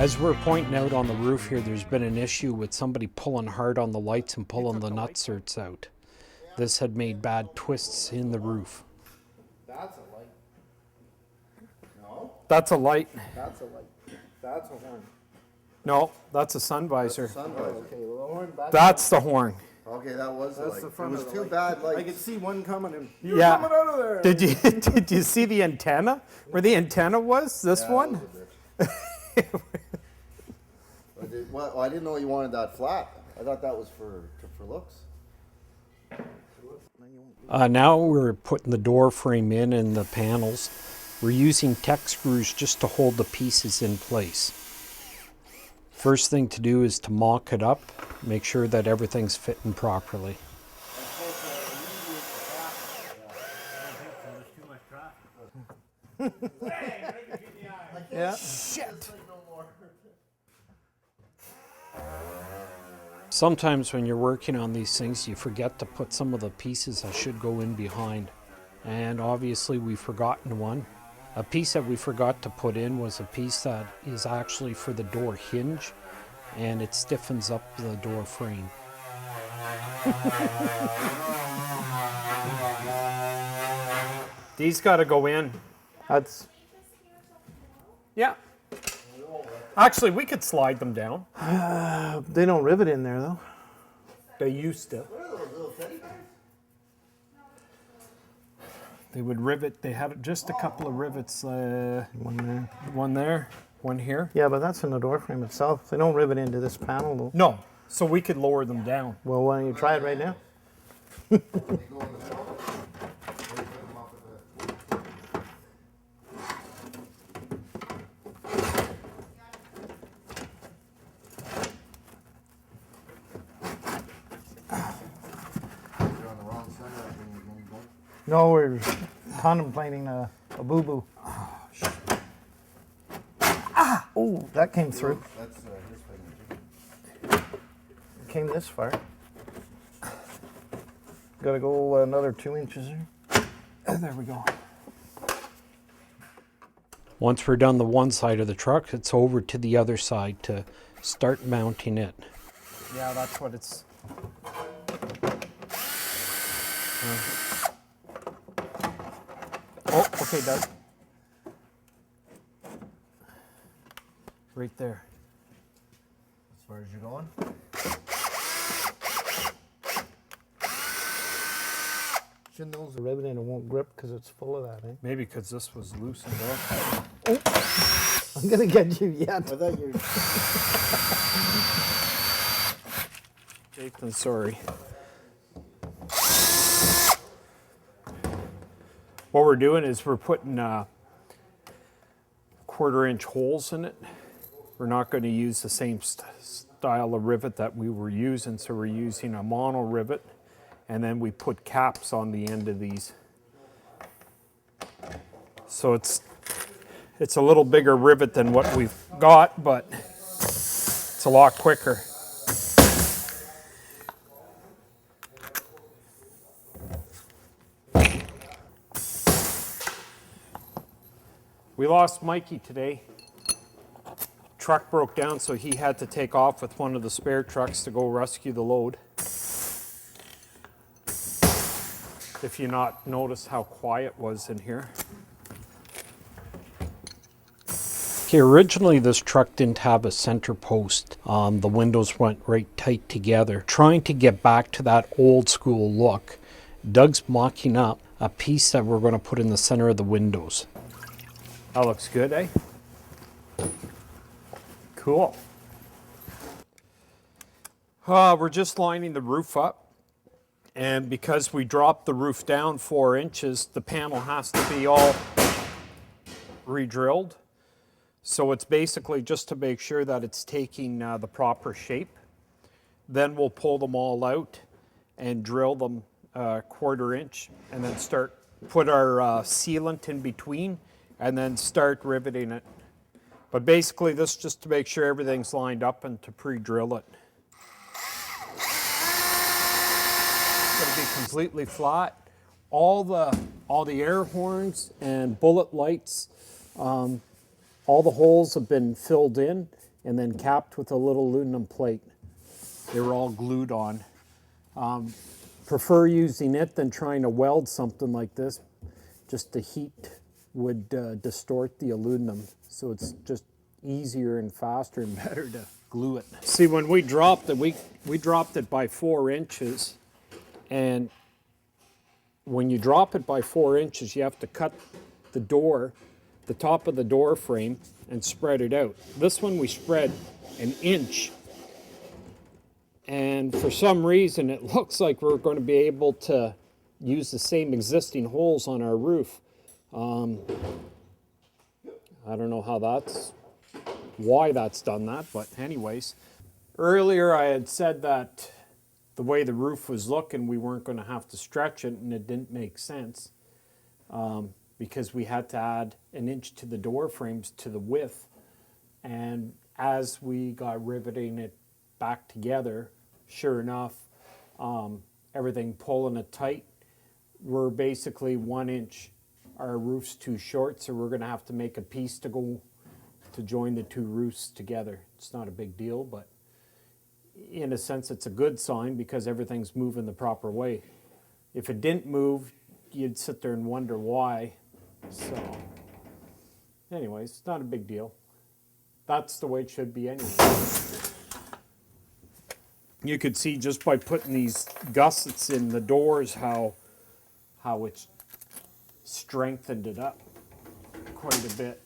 As we're pointing out on the roof here, there's been an issue with somebody pulling hard on the lights and pulling the nutserts out. This had made bad twists in the roof. That's a light. No? That's a light. That's a light. That's a horn. No, that's a sun visor. Sun visor. Okay, well, the horn back. That's the horn. Okay, that was the light. the front it was of the too light. bad lights. I could see one coming and Yeah. coming out of there. Did you see the antenna? Where the antenna was? This one? Well, I didn't know you wanted that flat. I thought that was for looks. Now we're putting the door frame in and the panels. We're using tech screws just to hold the pieces in place. First thing to do is to mock it up, make sure that everything's fitting properly. Yeah. Shit! Sometimes when you're working on these things, you forget to put some of the pieces that should go in behind. And obviously we've forgotten one. A piece that we forgot to put in was a piece that is actually for the door hinge, and it stiffens up the door frame. These got to go in. That's. Yeah. Actually, we could slide them down. They don't rivet in there though. They used to. They would rivet. They had just a couple of rivets. One there. One there, one here. Yeah, but that's in the door frame itself. They don't rivet into this panel though. No, so we could lower them down. Well, why don't you try it right now? No, we're contemplating a boo-boo. Oh, that came through. That's his It came this far. Gotta go another 2 inches there. There we go. Once we're done the one side of the truck, it's over to the other side to start mounting it. Yeah, that's what it's... Oh, okay, Doug. Right there. As far as you're going? Shouldn't those rivet in, it won't grip because it's full of that, eh? Maybe because this was loosened up. Oh, I'm gonna get you yet. I thought you were... Nathan, sorry. What we're doing is we're putting 1/4 inch holes in it. We're not going to use the same style of rivet that we were using, so we're using a mono rivet, and then we put caps on the end of these. So it's a little bigger rivet than what we've got, but it's a lot quicker. We lost Mikey today. Truck broke down, so he had to take off with one of the spare trucks to go rescue the load. If you not notice how quiet it was in here. Okay, originally this truck didn't have a center post. The windows went right tight together. Trying to get back to that old school look, Doug's mocking up a piece that we're going to put in the center of the windows. That looks good, eh? Cool. We're just lining the roof up, and because we dropped the roof down 4 inches, the panel has to be all re-drilled. So it's basically just to make sure that it's taking the proper shape. Then we'll pull them all out and drill them 1/4 inch, and then put our sealant in between, and then start riveting it. But basically this is just to make sure everything's lined up and to pre-drill it. It's going to be completely flat. All the air horns and bullet lights, all the holes have been filled in, and then capped with a little aluminum plate. They were all glued on. Prefer using it than trying to weld something like this. Just the heat would distort the aluminum, so it's just easier and faster and better to glue it. See, when we dropped it, we dropped it by 4 inches, and when you drop it by 4 inches, you have to cut the door, the top of the door frame, and spread it out. This one we spread 1 inch, and for some reason it looks like we're going to be able to use the same existing holes on our roof. I don't know why that's done that, but anyways. Earlier I had said that the way the roof was looking, we weren't going to have to stretch it, and it didn't make sense because we had to add 1 inch to the door frames to the width. And as we got riveting it back together, sure enough, everything pulling it tight, we're basically 1 inch. Our roof's too short, so we're going to have to make a piece to join the 2 roofs together. It's not a big deal, but in a sense it's a good sign because everything's moving the proper way. If it didn't move, you'd sit there and wonder why. So anyways, it's not a big deal. That's the way it should be anyway. You could see just by putting these gussets in the doors how it's strengthened it up quite a bit.